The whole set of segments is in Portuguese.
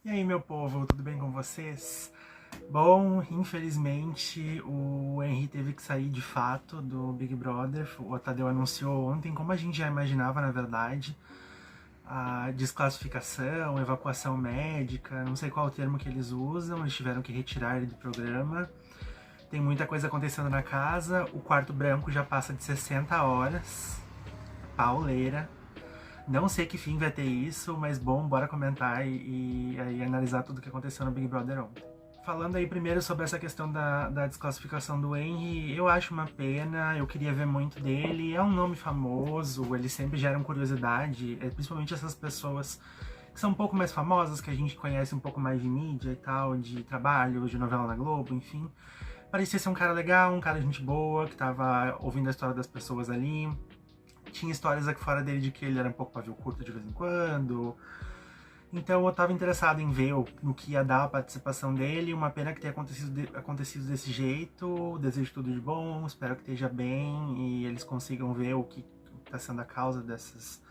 E aí, meu povo, tudo bem com vocês? Bom, infelizmente o Henry teve que sair de fato do Big Brother. O Tadeu anunciou ontem, como a gente já imaginava, na verdade, a desclassificação, evacuação médica, não sei qual o termo que eles usam, eles tiveram que retirar ele do programa. Tem muita coisa acontecendo na casa, o quarto branco já passa de 60 horas, pauleira. Não sei que fim vai ter isso, mas bom, bora comentar e analisar tudo o que aconteceu no Big Brother ontem. Falando aí primeiro sobre essa questão da desclassificação do Henry, eu acho uma pena, eu queria ver muito dele, é um nome famoso, ele sempre gera curiosidade, principalmente essas pessoas que são um pouco mais famosas, que a gente conhece um pouco mais de mídia e tal, de trabalho, de novela na Globo, enfim. Parecia ser um cara legal, um cara de gente boa, que tava ouvindo a história das pessoas ali, tinha histórias aqui fora dele de que ele era um pouco pavio curto de vez em quando. Então eu tava interessado em ver no que ia dar a participação dele. Uma pena que tenha acontecido desse jeito. Desejo tudo de bom, espero que esteja bem e eles consigam ver o que está sendo a causa dessas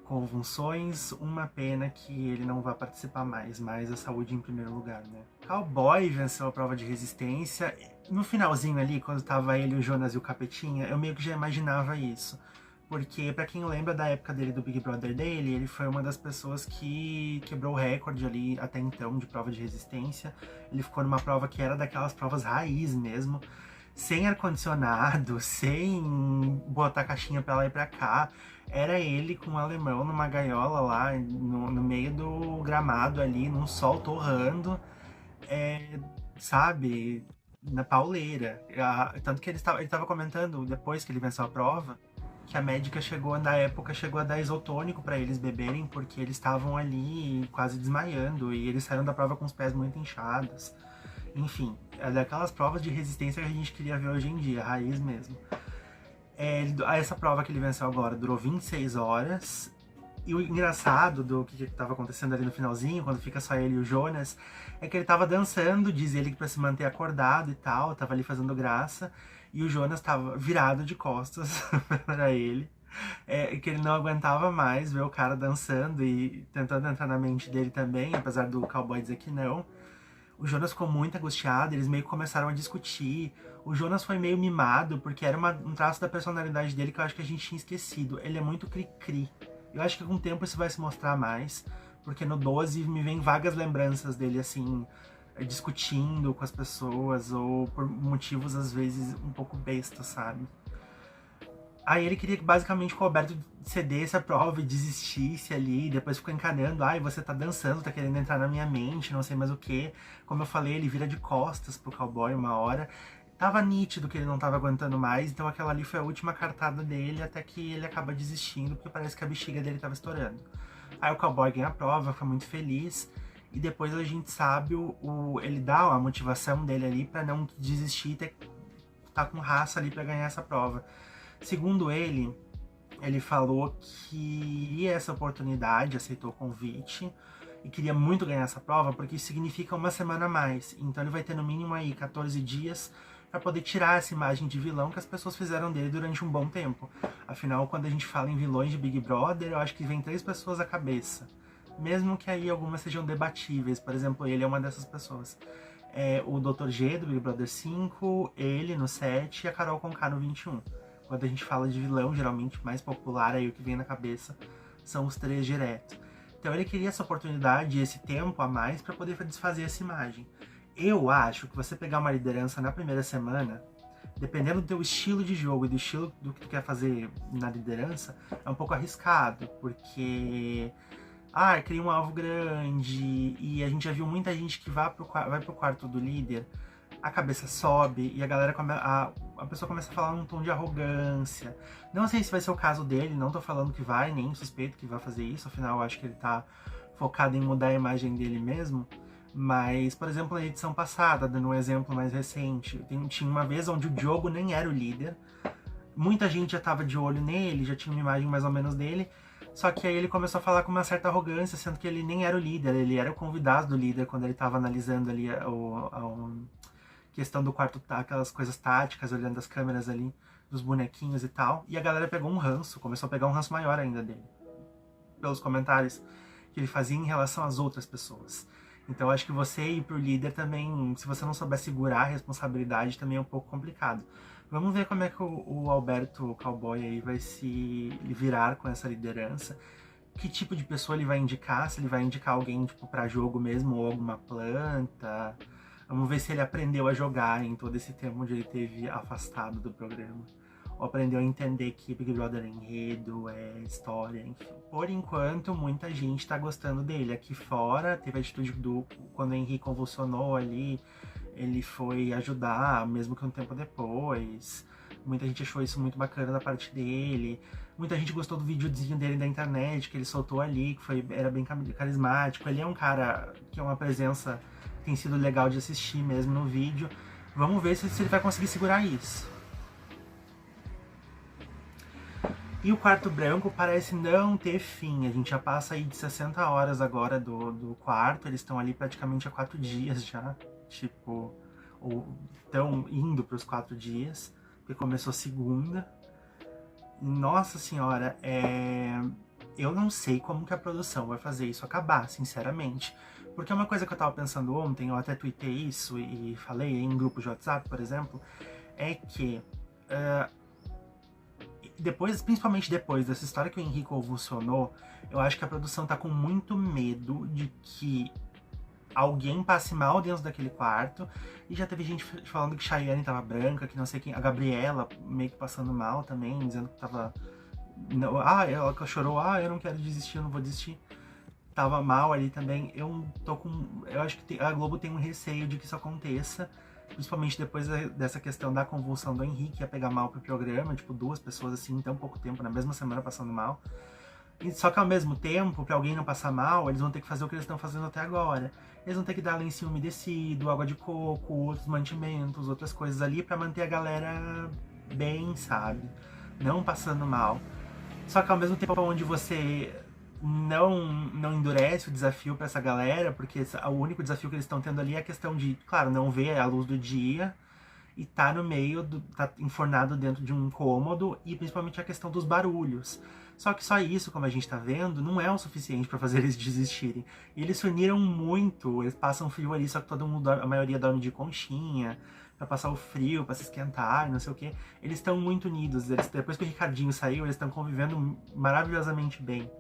convulsões. Uma pena que ele não vá participar mais, mas a saúde em primeiro lugar, né? Cowboy venceu a prova de resistência. No finalzinho ali, quando tava ele, o Jonas e o Capetinha, eu meio que já imaginava isso. Porque, pra quem lembra da época dele do Big Brother dele, ele foi uma das pessoas que quebrou o recorde ali até então de prova de resistência. Ele ficou numa prova que era daquelas provas raiz mesmo, sem ar-condicionado, sem botar caixinha pra lá e pra cá. Era ele com um alemão numa gaiola lá, no meio do gramado ali, num sol torrando, é, sabe, na pauleira. Tanto que ele tava comentando, depois que ele venceu a prova, que a médica chegou, na época, chegou a dar isotônico para eles beberem, porque eles estavam ali quase desmaiando, e eles saíram da prova com os pés muito inchados. Enfim, é daquelas provas de resistência que a gente queria ver hoje em dia, raiz mesmo. Essa prova que ele venceu agora durou 26 horas. E o engraçado do que estava acontecendo ali no finalzinho, quando fica só ele e o Jonas, é que ele tava dançando, diz ele que pra se manter acordado e tal, tava ali fazendo graça, e o Jonas tava virado de costas para ele. Que ele não aguentava mais ver o cara dançando e tentando entrar na mente dele também, apesar do cowboy dizer que não. O Jonas ficou muito angustiado, eles meio que começaram a discutir. O Jonas foi meio mimado, porque era um traço da personalidade dele que eu acho que a gente tinha esquecido. Ele é muito cri-cri. Eu acho que com o tempo isso vai se mostrar mais, porque no 12 me vem vagas lembranças dele, assim, discutindo com as pessoas, ou por motivos, às vezes, um pouco bestas, sabe? Aí ele queria que basicamente o Roberto cedesse a prova e desistisse ali, depois ficou encanando, ai, você tá dançando, tá querendo entrar na minha mente, não sei mais o que. Como eu falei, ele vira de costas pro cowboy uma hora. Tava nítido que ele não tava aguentando mais, então aquela ali foi a última cartada dele, até que ele acaba desistindo, porque parece que a bexiga dele tava estourando. Aí o cowboy ganha a prova, foi muito feliz, e depois a gente sabe, ele dá a motivação dele ali pra não desistir e tá com raça ali pra ganhar essa prova. Segundo ele falou que ia essa oportunidade, aceitou o convite e queria muito ganhar essa prova porque isso significa uma semana a mais. Então ele vai ter no mínimo aí 14 dias para poder tirar essa imagem de vilão que as pessoas fizeram dele durante um bom tempo. Afinal, quando a gente fala em vilões de Big Brother, eu acho que vem 3 pessoas à cabeça. Mesmo que aí algumas sejam debatíveis, por exemplo, ele é uma dessas pessoas. O Dr. G do Big Brother 5, ele no 7 e a Carol Conká no 21. Quando a gente fala de vilão, geralmente mais popular, aí o que vem na cabeça são os 3 direto. Então ele queria essa oportunidade, esse tempo a mais para poder desfazer essa imagem. Eu acho que você pegar uma liderança na primeira semana, dependendo do teu estilo de jogo e do estilo do que tu quer fazer na liderança, é um pouco arriscado, porque cria um alvo grande e a gente já viu muita gente que vai pro quarto do líder, a cabeça sobe e a galera a pessoa começa a falar num tom de arrogância. Não sei se vai ser o caso dele, não tô falando que vai, nem suspeito que vai fazer isso, afinal eu acho que ele tá focado em mudar a imagem dele mesmo. Mas, por exemplo, na edição passada, dando um exemplo mais recente, tinha uma vez onde o Diogo nem era o líder, muita gente já tava de olho nele, já tinha uma imagem mais ou menos dele, só que aí ele começou a falar com uma certa arrogância, sendo que ele nem era o líder, ele era o convidado do líder quando ele tava analisando ali a questão do quarto, aquelas coisas táticas, olhando as câmeras ali, dos bonequinhos e tal, e a galera pegou um ranço, começou a pegar um ranço maior ainda dele, pelos comentários que ele fazia em relação às outras pessoas. Então acho que você ir pro líder também, se você não souber segurar a responsabilidade, também é um pouco complicado. Vamos ver como é que o Alberto Cowboy aí vai se virar com essa liderança. Que tipo de pessoa ele vai indicar, se ele vai indicar alguém tipo para jogo mesmo ou alguma planta. Vamos ver se ele aprendeu a jogar em todo esse tempo onde ele teve afastado do programa. Ou aprendeu a entender que Big Brother é enredo, é história, enfim. Por enquanto, muita gente tá gostando dele. Aqui fora, teve a atitude do... Quando o Henrique convulsionou ali, ele foi ajudar, mesmo que um tempo depois. Muita gente achou isso muito bacana da parte dele. Muita gente gostou do videozinho dele da internet, que ele soltou ali, que era bem carismático. Ele é um cara que é uma presença que tem sido legal de assistir mesmo no vídeo. Vamos ver se ele vai conseguir segurar isso. E o quarto branco parece não ter fim. A gente já passa aí de 60 horas agora do quarto. Eles estão ali praticamente há 4 dias já. Tipo, ou estão indo para os 4 dias. Porque começou segunda. Nossa senhora, eu não sei como que a produção vai fazer isso acabar, sinceramente. Porque uma coisa que eu tava pensando ontem, eu até tuitei isso e falei em grupos de WhatsApp, por exemplo, é que principalmente depois dessa história que o Henrique convulsionou, eu acho que a produção tá com muito medo de que alguém passe mal dentro daquele quarto. E já teve gente falando que Chayane tava branca, que não sei quem, a Gabriela meio que passando mal também, dizendo que tava... Não, ela chorou, eu não quero desistir, eu não vou desistir. Tava mal ali também. Eu acho que a Globo tem um receio de que isso aconteça, principalmente depois dessa questão da convulsão do Henrique, ia pegar mal pro programa, tipo, 2 pessoas assim, em tão pouco tempo, na mesma semana passando mal. Só que ao mesmo tempo, pra alguém não passar mal, eles vão ter que fazer o que eles estão fazendo até agora. Eles vão ter que dar lencinho umedecido, água de coco, outros mantimentos, outras coisas ali pra manter a galera bem, sabe? Não passando mal. Só que ao mesmo tempo onde você não endurece o desafio pra essa galera, porque o único desafio que eles estão tendo ali é a questão de, claro, não ver a luz do dia e tá no meio, tá enfornado dentro de um cômodo, e principalmente a questão dos barulhos. Só que só isso, como a gente tá vendo, não é o suficiente pra fazer eles desistirem. E eles se uniram muito, eles passam frio ali, só que todo mundo, a maioria dorme de conchinha, pra passar o frio, pra se esquentar, não sei o que. Eles estão muito unidos, depois que o Ricardinho saiu, eles estão convivendo maravilhosamente bem.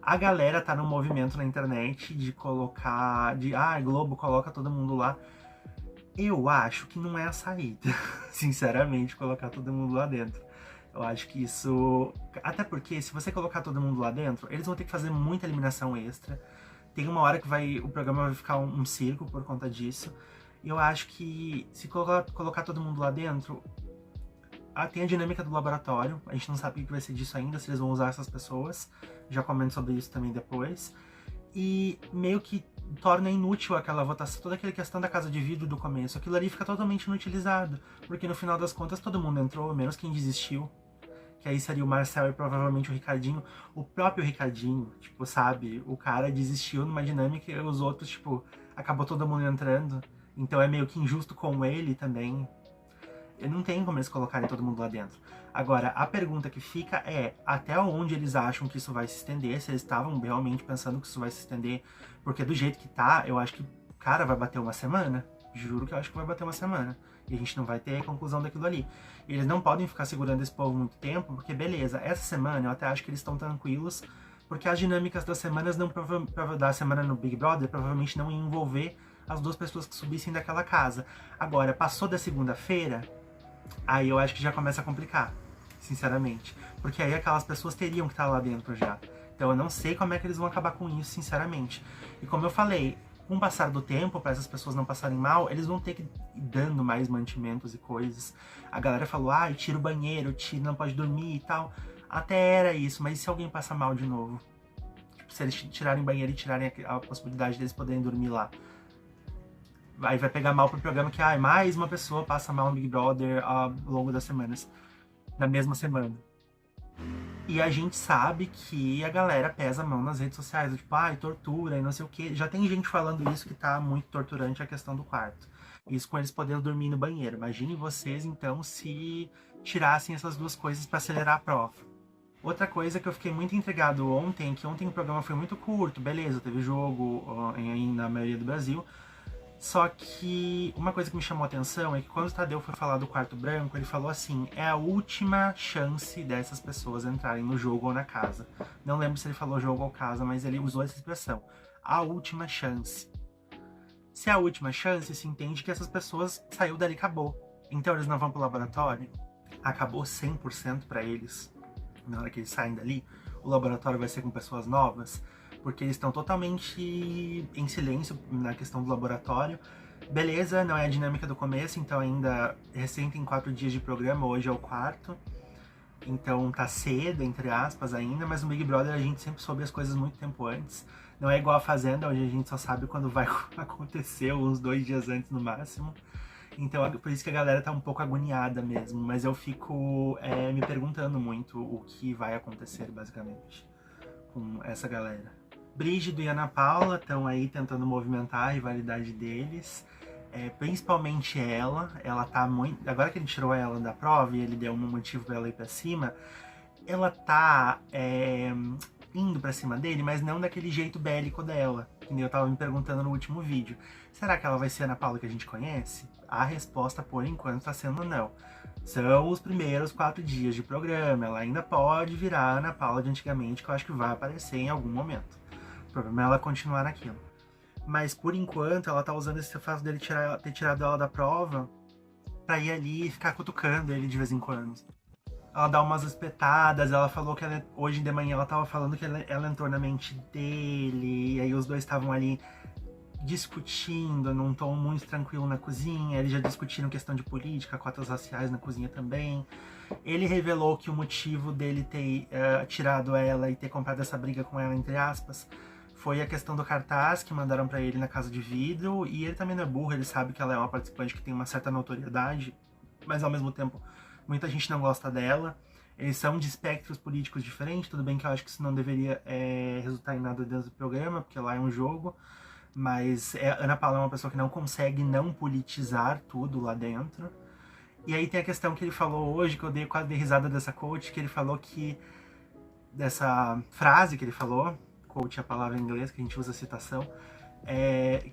A galera tá num movimento na internet de colocar, Globo coloca todo mundo lá. Eu acho que não é a saída, sinceramente, colocar todo mundo lá dentro. Eu acho que isso... Até porque, se você colocar todo mundo lá dentro, eles vão ter que fazer muita eliminação extra. Tem uma hora que o programa vai ficar um circo por conta disso. E eu acho que, se colocar todo mundo lá dentro, tem a dinâmica do laboratório. A gente não sabe o que vai ser disso ainda, se eles vão usar essas pessoas. Já comento sobre isso também depois. E meio que torna inútil aquela votação, toda aquela questão da casa de vidro do começo. Aquilo ali fica totalmente inutilizado, porque no final das contas todo mundo entrou, menos quem desistiu. Que aí seria o Marcel e provavelmente o Ricardinho. O próprio Ricardinho, tipo, sabe? O cara desistiu numa dinâmica e os outros, tipo, acabou todo mundo entrando. Então é meio que injusto com ele também. Não tem como eles colocarem todo mundo lá dentro. Agora, a pergunta que fica é até onde eles acham que isso vai se estender, se eles estavam realmente pensando que isso vai se estender, porque do jeito que tá, eu acho que, cara, vai bater uma semana. Juro que eu acho que vai bater uma semana. E a gente não vai ter conclusão daquilo ali. E eles não podem ficar segurando esse povo muito tempo, porque beleza, essa semana eu até acho que eles estão tranquilos, porque as dinâmicas das semanas da semana no Big Brother provavelmente não iam envolver as 2 pessoas que subissem daquela casa. Agora, passou da segunda-feira, aí eu acho que já começa a complicar, sinceramente. Porque aí aquelas pessoas teriam que estar lá dentro já. Então eu não sei como é que eles vão acabar com isso, sinceramente. E como eu falei, com o passar do tempo, para essas pessoas não passarem mal, eles vão ter que ir dando mais mantimentos e coisas. A galera falou, tira o banheiro, não pode dormir e tal. Até era isso, mas e se alguém passar mal de novo? Tipo, se eles tirarem o banheiro e tirarem a possibilidade deles poderem dormir lá. Aí vai pegar mal pro programa que mais uma pessoa passa mal no Big Brother ao longo das semanas. Na mesma semana. E a gente sabe que a galera pesa a mão nas redes sociais. Tipo, tortura e não sei o que. Já tem gente falando isso, que tá muito torturante a questão do quarto. Isso com eles podendo dormir no banheiro. Imagine vocês, então, se tirassem essas 2 coisas pra acelerar a prova. Outra coisa que eu fiquei muito intrigado ontem, que ontem o programa foi muito curto, beleza, teve jogo na maioria do Brasil, só que uma coisa que me chamou a atenção é que quando o Tadeu foi falar do quarto branco, ele falou assim, é a última chance dessas pessoas entrarem no jogo ou na casa. Não lembro se ele falou jogo ou casa, mas ele usou essa expressão, a última chance. Se é a última chance, se entende que essas pessoas saiu dali e acabou. Então eles não vão pro laboratório, acabou 100% para eles. Na hora que eles saem dali, o laboratório vai ser com pessoas novas, porque eles estão totalmente em silêncio na questão do laboratório. Beleza, não é a dinâmica do começo, então ainda recém tem 4 dias de programa, hoje é o quarto. Então tá cedo, entre aspas, ainda, mas no Big Brother a gente sempre soube as coisas muito tempo antes. Não é igual a Fazenda, onde a gente só sabe quando vai acontecer, uns 2 dias antes no máximo. Então, por isso que a galera tá um pouco agoniada mesmo. Mas eu fico me perguntando muito o que vai acontecer, basicamente, com essa galera. Brígido e Ana Paula estão aí tentando movimentar a rivalidade deles. Principalmente ela tá muito... Agora que ele tirou ela da prova e ele deu um motivo pra ela ir pra cima, ela tá indo pra cima dele, mas não daquele jeito bélico dela, que eu tava me perguntando no último vídeo. Será que ela vai ser a Ana Paula que a gente conhece? A resposta, por enquanto, tá sendo não. São os primeiros 4 dias de programa, ela ainda pode virar a Ana Paula de antigamente, que eu acho que vai aparecer em algum momento. O problema é ela continuar naquilo. Mas, por enquanto, ela tá usando esse fato dele ter tirado ela da prova pra ir ali e ficar cutucando ele de vez em quando. Ela dá umas espetadas, ela falou que hoje de manhã ela tava falando que ela entrou na mente dele, e aí os dois estavam ali discutindo num tom muito tranquilo na cozinha, eles já discutiram questão de política, cotas raciais na cozinha também. Ele revelou que o motivo dele ter tirado ela e ter comprado essa briga com ela, entre aspas, foi a questão do cartaz que mandaram pra ele na Casa de Vidro, e ele também não é burro, ele sabe que ela é uma participante que tem uma certa notoriedade, mas ao mesmo tempo muita gente não gosta dela. Eles são de espectros políticos diferentes, tudo bem que eu acho que isso não deveria resultar em nada dentro do programa, porque lá é um jogo, mas Ana Paula é uma pessoa que não consegue não politizar tudo lá dentro. E aí tem a questão que ele falou hoje, que eu quase dei risada dessa coach, que ele falou que, dessa frase que ele falou, coach é a palavra em inglês, que a gente usa a citação,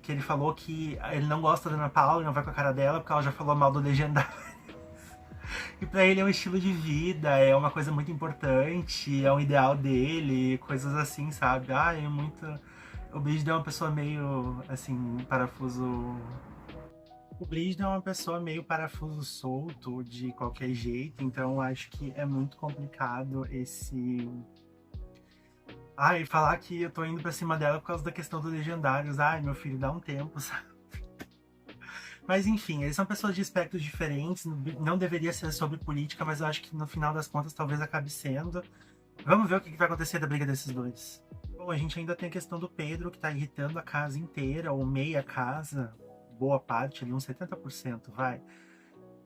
que ele falou que ele não gosta da Ana Paula, não vai com a cara dela, porque ela já falou mal do Legendário. E pra ele é um estilo de vida, é uma coisa muito importante, é um ideal dele, coisas assim, sabe? É muito... O Brígido é uma pessoa meio, assim, parafuso... O Brígido é uma pessoa meio parafuso solto de qualquer jeito, então acho que é muito complicado esse... e falar que eu tô indo pra cima dela por causa da questão dos legendários. Meu filho, dá um tempo, sabe? Mas enfim, eles são pessoas de espectros diferentes, não deveria ser sobre política, mas eu acho que no final das contas talvez acabe sendo. Vamos ver o que vai acontecer da briga desses dois. Bom, a gente ainda tem a questão do Pedro, que tá irritando a casa inteira, ou meia casa, boa parte, ali uns 70%, vai.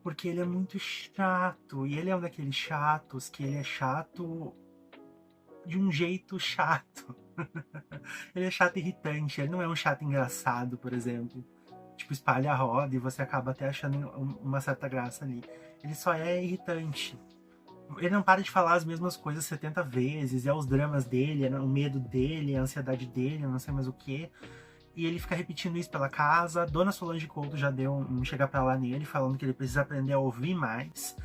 Porque ele é muito chato, e ele é um daqueles chatos que ele é chato de um jeito chato. Ele é chato irritante, ele não é um chato engraçado, por exemplo. Tipo, espalha a roda e você acaba até achando uma certa graça ali. Ele só é irritante. Ele não para de falar as mesmas coisas 70 vezes, é os dramas dele, é o medo dele, é a ansiedade dele, não sei mais o que. E ele fica repetindo isso pela casa. Dona Solange Couto já deu um chegar pra lá nele, falando que ele precisa aprender a ouvir mais,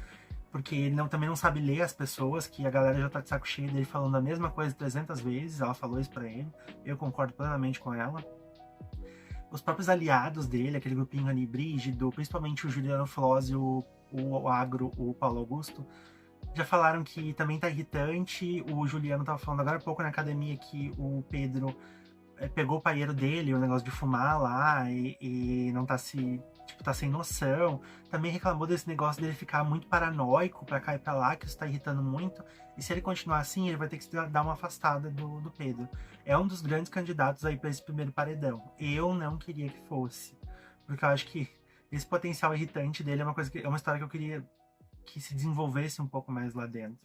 porque ele também não sabe ler as pessoas, que a galera já tá de saco cheio dele falando a mesma coisa 300 vezes, ela falou isso pra ele, eu concordo plenamente com ela. Os próprios aliados dele, aquele grupinho ali, Brígido, principalmente o Juliano Flósio, o Agro, o Paulo Augusto, já falaram que também tá irritante. O Juliano tava falando agora há pouco na academia que o Pedro pegou o paieiro dele, o negócio de fumar lá, e não tá tá sem noção. Também reclamou desse negócio dele ficar muito paranoico pra cá e pra lá, que isso tá irritando muito. E se ele continuar assim, ele vai ter que dar uma afastada do Pedro. É um dos grandes candidatos aí pra esse primeiro paredão. Eu não queria que fosse, porque eu acho que esse potencial irritante dele é uma história que eu queria que se desenvolvesse um pouco mais lá dentro.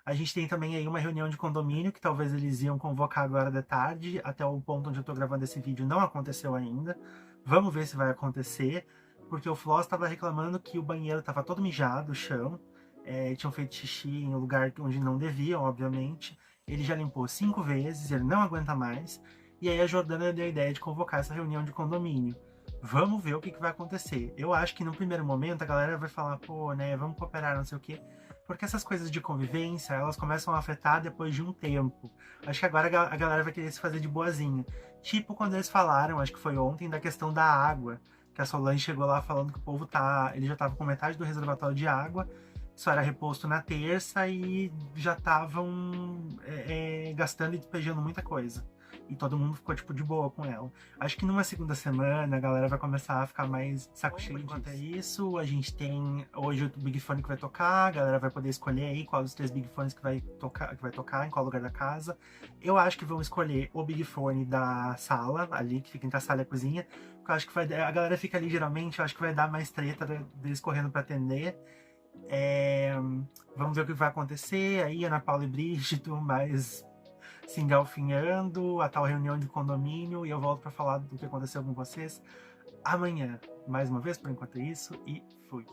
A gente tem também aí uma reunião de condomínio que talvez eles iam convocar agora de tarde, até o ponto onde eu tô gravando esse vídeo não aconteceu ainda. Vamos ver se vai acontecer, porque o Floss estava reclamando que o banheiro estava todo mijado, o chão, tinham feito xixi em um lugar onde não deviam, obviamente. Ele já limpou 5 vezes, ele não aguenta mais. E aí a Jordana deu a ideia de convocar essa reunião de condomínio. Vamos ver o que vai acontecer. Eu acho que no primeiro momento a galera vai falar, pô, né, vamos cooperar, não sei o quê. Porque essas coisas de convivência, elas começam a afetar depois de um tempo. Acho que agora a galera vai querer se fazer de boazinha. Tipo quando eles falaram, acho que foi ontem, da questão da água. Que a Solange chegou lá falando que o povo ele já tava com metade do reservatório de água, só era reposto na terça e já estavam gastando e despejando muita coisa. E todo mundo ficou, tipo, de boa com ela. Acho que numa segunda semana a galera vai começar a ficar mais de saco cheio. Enquanto é isso, a gente tem hoje o Big Fone que vai tocar, a galera vai poder escolher aí qual dos 3 Big Fones que vai tocar, em qual lugar da casa. Eu acho que vão escolher o Big Fone da sala, ali, que fica entre a sala e a cozinha. Porque eu acho que a galera fica ali geralmente, eu acho que vai dar mais treta deles correndo pra atender. Vamos ver o que vai acontecer. Aí Ana Paula e Brígido, mas se engalfinhando, a tal reunião de condomínio, e eu volto para falar do que aconteceu com vocês amanhã. Mais uma vez, por enquanto é isso, e fui.